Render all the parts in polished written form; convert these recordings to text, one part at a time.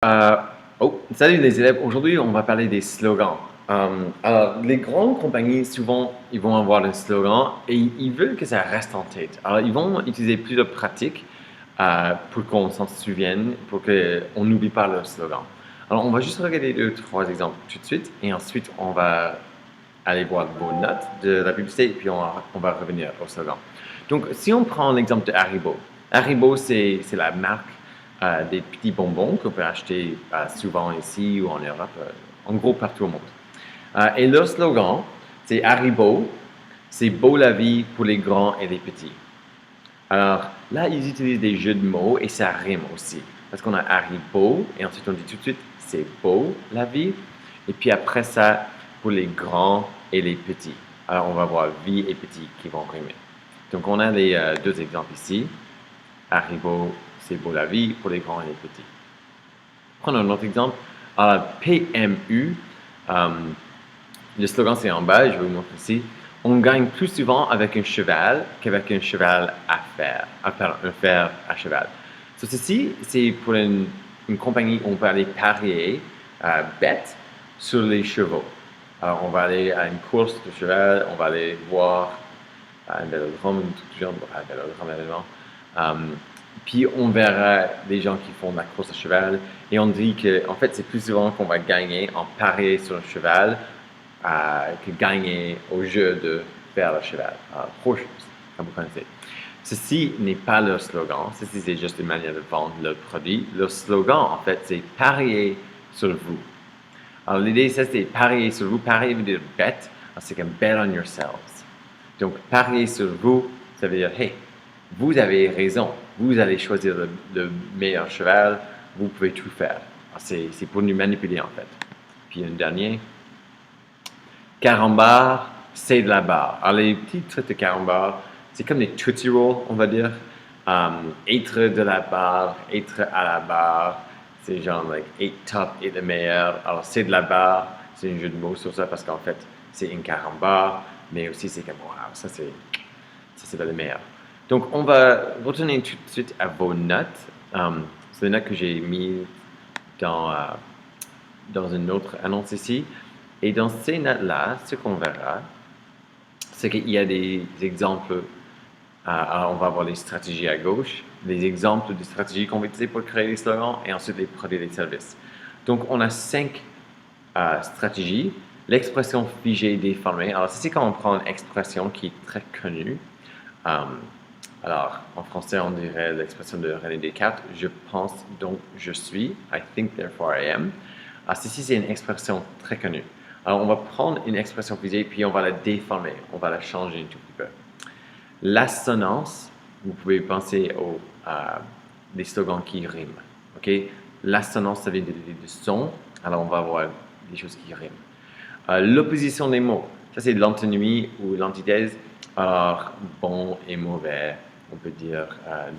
Euh, Salut les élèves, aujourd'hui on va parler des slogans. Alors, les grandes compagnies, souvent, ils vont avoir un slogan et ils veulent que ça reste en tête. Alors, ils vont utiliser plusieurs pratiques pour qu'on s'en souvienne, pour qu'on n'oublie pas leur slogan. Alors, on va juste regarder deux, trois exemples tout de suite et ensuite on va aller voir vos notes de la publicité et puis on va revenir au slogan. Donc, si on prend l'exemple de Haribo, Haribo c'est la marque des petits bonbons qu'on peut acheter souvent ici ou en Europe, en gros partout au monde. Et leur slogan, c'est Haribo, c'est beau la vie pour les grands et les petits. Alors là, ils utilisent des jeux de mots et ça rime aussi. Parce qu'on a Haribo et ensuite on dit tout de suite c'est beau la vie. Et puis après ça, pour les grands et les petits. Alors on va voir vie et petit qui vont rimer. Donc on a les deux exemples ici. Haribo, c'est beau la vie pour les grands et les petits. Prenons un autre exemple. PMU, euh, le slogan c'est en bas, je vais vous montrer ici. On gagne plus souvent avec un cheval qu'avec un cheval à fer, un fer à cheval. So, ceci, c'est pour une compagnie où on peut aller parier bête sur les chevaux. Alors, on va aller à une course de cheval, on va aller voir un vélodrome, tout genre de vélodrome évidemment. Puis on verra des gens qui font de la course à cheval et on dit que en fait c'est plus souvent qu'on va gagner en parier sur un cheval que gagner au jeu de faire le cheval. Horse, comme vous connaissez. Ceci n'est pas leur slogan, ceci c'est juste une manière de vendre leur produit. Leur slogan en fait c'est parier sur vous. Alors l'idée c'est parier sur vous, parier veut dire bet, c'est comme bet on yourselves. Donc parier sur vous, ça veut dire hey, vous avez raison, vous allez choisir le meilleur cheval, vous pouvez tout faire. C'est pour nous manipuler en fait. Puis un dernier, carambar, c'est de la barre. Alors les petits trucs de carambar, c'est comme des Tootsie Rolls, on va dire. Être de la barre, être à la barre, c'est genre like être top et le meilleur. Alors c'est de la barre, c'est un jeu de mots sur ça parce qu'en fait c'est un carambar, mais aussi c'est comme wow, ça c'est le meilleur. Donc on va retourner tout de suite à vos notes. C'est les notes que j'ai mis dans, dans une autre annonce ici. Et dans ces notes-là, ce qu'on verra, c'est qu'il y a des exemples. Alors on va avoir les stratégies à gauche, les exemples de stratégies qu'on va utiliser pour créer les slogans et ensuite les produits et les services. Donc on a 5 stratégies. L'expression figée déformée. Alors, c'est quand on prend une expression qui est très connue. Alors, en français, on dirait l'expression de René Descartes. Je pense, donc je suis. I think, therefore I am. Ceci, c'est une expression très connue. Alors, on va prendre une expression figée, puis on va la déformer. On va la changer un tout petit peu. L'assonance, vous pouvez penser aux des slogans qui riment. OK? L'assonance, ça vient de son. Alors, on va avoir des choses qui riment. L'opposition des mots, ça c'est l'antonymie ou l'antithèse. Alors, bon et mauvais, on peut dire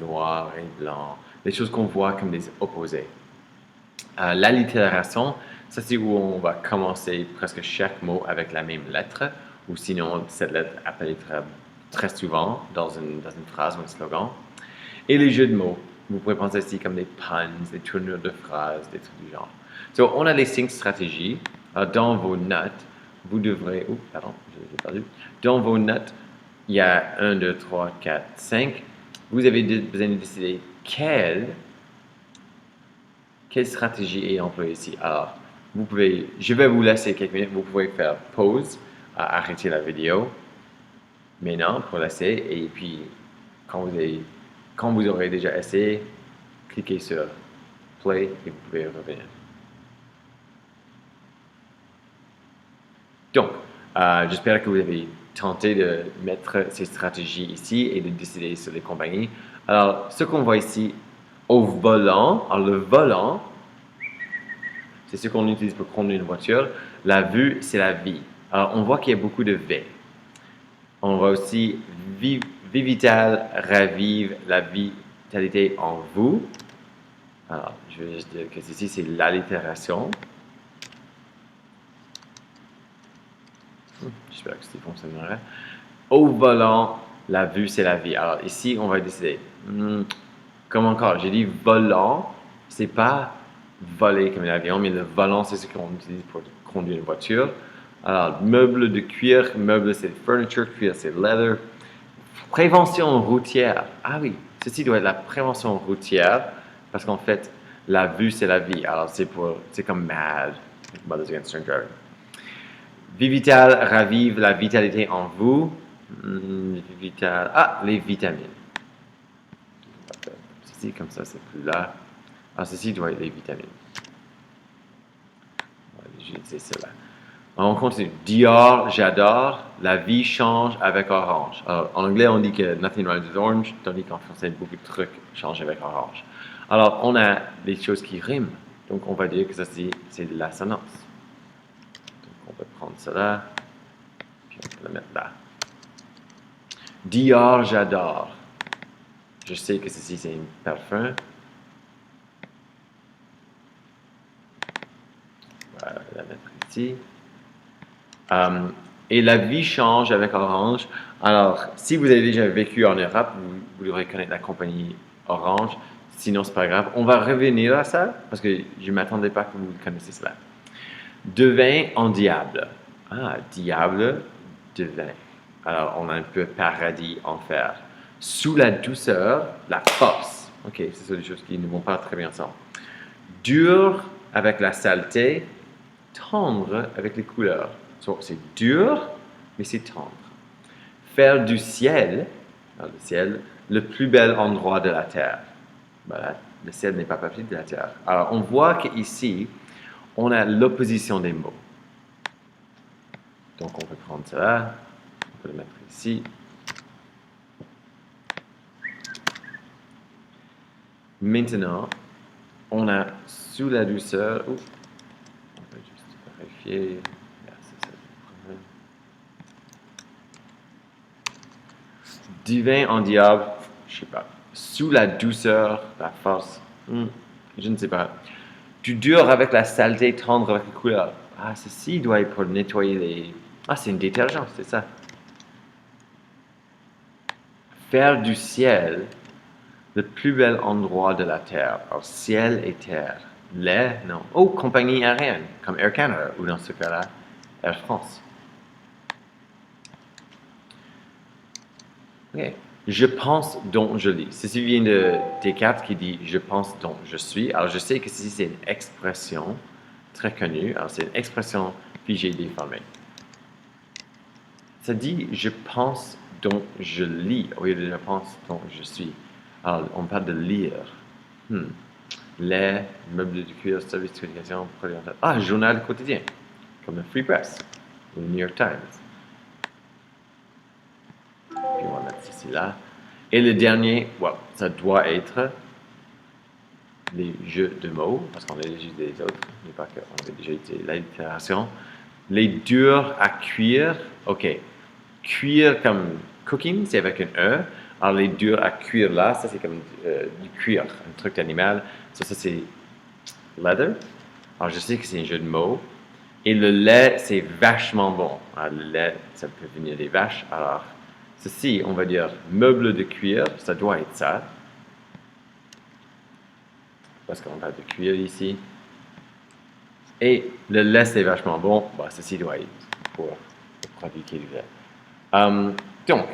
noir et blanc, des choses qu'on voit comme des opposés. L'allitération, ça c'est où on va commencer presque chaque mot avec la même lettre, ou sinon cette lettre apparaîtra très souvent dans une phrase ou un slogan. Et les jeux de mots, vous pouvez penser ici comme des puns, des tournures de phrases, des trucs du genre. Donc, on a les 5 stratégies. Dans vos notes, vous devrez... Oh, pardon, j'ai perdu. Dans vos notes, il y a 1, 2, 3, 4, 5. Vous avez besoin de décider quelle stratégie est employée ici. Alors, je vais vous laisser quelques minutes. Vous pouvez faire pause, arrêter la vidéo maintenant pour laisser. Et puis, quand vous aurez déjà essayé, cliquez sur play et vous pouvez revenir. Donc, j'espère que vous avez tenté de mettre ces stratégies ici et de décider sur les compagnies. Alors, ce qu'on voit ici au volant, alors le volant, c'est ce qu'on utilise pour conduire une voiture. La vue, c'est la vie. Alors, on voit qu'il y a beaucoup de V. On voit aussi vie vitale, ravive la vitalité en vous. Alors, je vais juste dire que ceci, c'est l'allitération. J'espère que ça fonctionnerait. Au volant, la vue, c'est la vie. Alors ici, on va décider. Comme encore, j'ai dit volant, c'est pas voler comme un avion, mais le volant, c'est ce qu'on utilise pour conduire une voiture. Alors, meubles de cuir, meubles, c'est furniture, cuir, c'est leather. Prévention routière. Ah oui, ceci doit être la prévention routière, parce qu'en fait, la vue, c'est la vie. Alors, c'est comme MAD, Mothers Against Drink Driving. Vivital ravive la vitalité en vous. Vital, les vitamines. Ceci, comme ça, c'est plus là. Ah, ceci doit être les vitamines. Je vais utiliser cela. On continue. Dior, j'adore. La vie change avec orange. Alors, en anglais, on dit que nothing rhymes with orange, tandis qu'en français, beaucoup de trucs changent avec orange. Alors, on a des choses qui riment. Donc, on va dire que ça, c'est de l'assonance. Donc, on va prendre cela, puis on va le mettre là. Dior, j'adore. Je sais que ceci, c'est un parfum. Voilà, on va la mettre ici. Et la vie change avec Orange. Alors, si vous avez déjà vécu en Europe, vous devrez connaître la compagnie Orange. Sinon, c'est pas grave. On va revenir à ça parce que je ne m'attendais pas que vous connaissiez cela. Devin en diable. Ah, diable, devin. Alors, on a un peu paradis, enfer. Sous la douceur, la force. Ok, ce sont des choses qui ne vont pas très bien ensemble. Dur avec la saleté, tendre avec les couleurs. C'est dur, mais c'est tendre. Faire du ciel, le ciel, le plus bel endroit de la terre. Voilà, le ciel n'est pas partie de la terre. Alors, on voit qu'ici, on a l'opposition des mots. Donc, on peut prendre cela, on peut le mettre ici. Maintenant, on a sous la douceur. On va juste vérifier. Divin en diable, je ne sais pas. Sous la douceur, la force, je ne sais pas. Du dur avec la saleté, tendre avec les couleurs. Ah, ceci doit être pour nettoyer les... Ah, c'est une détergent, c'est ça. Faire du ciel le plus bel endroit de la terre. Alors, ciel et terre. Les, non. Oh, compagnie aérienne, comme Air Canada, ou dans ce cas-là, Air France. Ok. Je pense donc je lis. Ceci vient de Descartes qui dit je pense donc je suis. Alors je sais que ceci c'est une expression très connue. Alors c'est une expression figée déformée. Ça dit je pense donc je lis au lieu de je pense donc je suis. Alors on parle de lire. Les meubles de cuir, services de communication, journal quotidien, comme le Free Press ou le New York Times. Puis on va mettre ceci là. Et le dernier, ça doit être les jeux de mots, parce qu'on a déjà dit les autres, mais pas qu'on avait déjà été l'allitération. Les durs à cuire, ok. Cuire comme cooking, c'est avec un E. Alors les durs à cuire là, ça c'est comme du cuir, un truc d'animal. Ça c'est leather. Alors je sais que c'est un jeu de mots. Et le lait, c'est vachement bon. Alors, le lait, ça peut venir des vaches. Alors, ceci, on va dire meuble de cuir, ça doit être ça. Parce qu'on parle de cuir ici. Et le lait, c'est vachement bon. Ceci doit être pour le produit qui est du lait. Donc,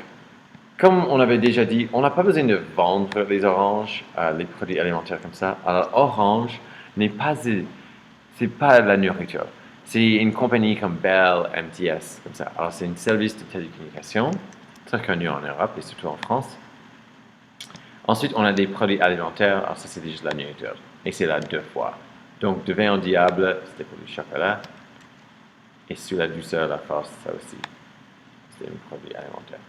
comme on avait déjà dit, on n'a pas besoin de vendre les oranges, les produits alimentaires comme ça. Alors, Orange n'est pas, c'est pas la nourriture. C'est une compagnie comme Bell, MTS, comme ça. Alors, c'est un service de télécommunication très connu en Europe et surtout en France. Ensuite, on a des produits alimentaires. Alors, ça, c'est juste la nourriture. Et c'est là 2 fois. Donc, devin en diable, c'était pour le chocolat. Et sous la douceur, la force, ça aussi. C'était un produit alimentaire.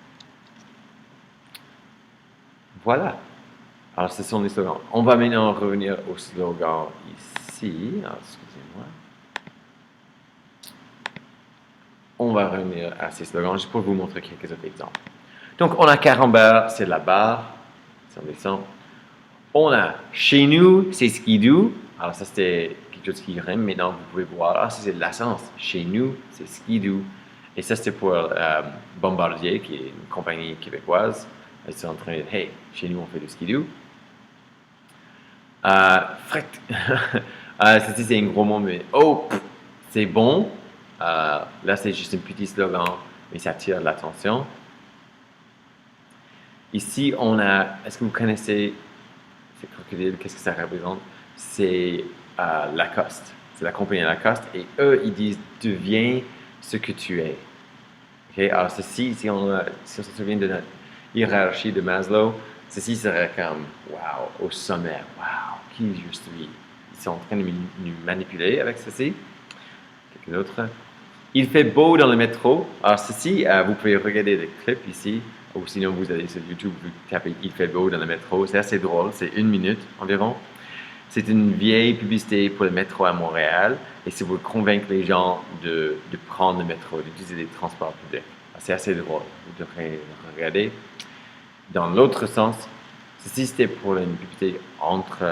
Voilà. Alors, ce sont les slogans. On va maintenant revenir au slogan ici. Alors, excusez-moi. On va revenir à ces slogans juste pour vous montrer quelques autres exemples. Donc, on a Carambert, c'est la barre. Si on descend. On a chez nous, c'est skidoo. Alors, ça, c'était quelque chose qui rime. Maintenant, vous pouvez voir. Ah, ça, c'est de l'essence. Chez nous, c'est skidoo. Et ça, c'était pour Bombardier, qui est une compagnie québécoise. Ils sont en train de dire, hey, chez nous, on fait du skidoo. Ceci, c'est un gros mot, mais oh, c'est bon. Là, c'est juste un petit slogan, mais ça attire l'attention. Ici, on a, est-ce que vous connaissez ces crocodiles? Qu'est-ce que ça représente? C'est Lacoste. C'est la compagnie Lacoste. Et eux, ils disent, deviens ce que tu es. Okay? Alors, ceci, si on se souvient de notre hiérarchie de Maslow, ceci serait comme, wow, au sommet, wow, qui je suis. Ils sont en train de nous manipuler avec ceci. Quelqu'un d'autre? Il fait beau dans le métro. Alors, ceci, vous pouvez regarder le clip ici, ou sinon vous allez sur YouTube, vous tapez Il fait beau dans le métro. C'est assez drôle, c'est 1 minute environ. C'est une vieille publicité pour le métro à Montréal et c'est pour convaincre les gens de prendre le métro, d'utiliser les transports publics. C'est assez drôle, vous devrez regarder. Dans l'autre sens, ceci c'était pour une publicité contre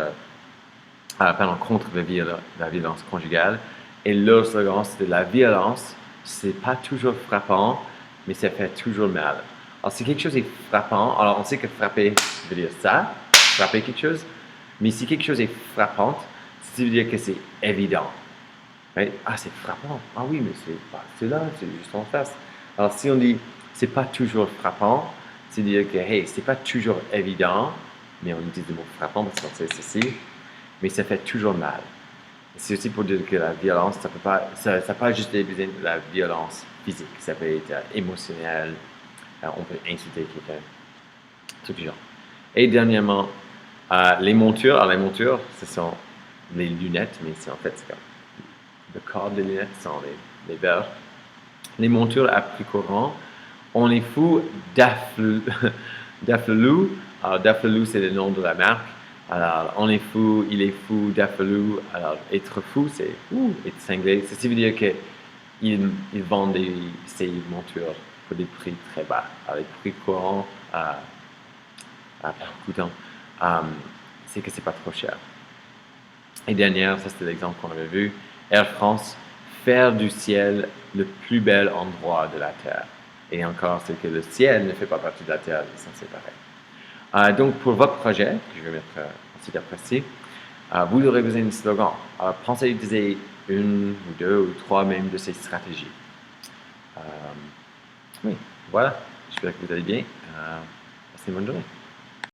la violence conjugale. Et leur slogan, c'était la violence, c'est pas toujours frappant, mais ça fait toujours mal. Alors, si quelque chose est frappant, alors on sait que frapper veut dire ça, frapper quelque chose, mais si quelque chose est frappant, ça veut dire que c'est évident. Right? Ah, c'est frappant. Ah oui, mais c'est là, c'est juste en face. Alors, si on dit c'est pas toujours frappant, c'est dire que hey, c'est pas toujours évident, mais on utilise le mot frappant parce qu'on sait ceci, mais ça fait toujours mal. C'est aussi pour dire que la violence, ça peut pas juste être de la violence physique, ça peut être émotionnel, on peut insulter quelqu'un, tout du genre. Et dernièrement, les montures. Alors les montures, ce sont les lunettes, mais c'est comme le corps des lunettes, ce sont les verres. Les montures à prix courant, on est fou d'Afflelou. Alors d'Afflelou, c'est le nom de la marque. Alors, on est fou, il est fou, Daffalou. Alors, être fou, c'est être cinglé. Ceci veut dire qu'ils vendent ces montures pour des prix très bas. Alors, les prix courants, coûtants, c'est que c'est pas trop cher. Et dernière, ça c'était l'exemple qu'on avait vu, Air France, faire du ciel le plus bel endroit de la Terre. Et encore, c'est que le ciel ne fait pas partie de la Terre, ils sont séparés. Donc, pour votre projet, que je vais mettre ensuite après-ci, vous aurez besoin d'un slogan. Pensez à utiliser une ou deux ou trois même de ces stratégies. Oui, voilà. J'espère que vous allez bien. Passez une bonne journée.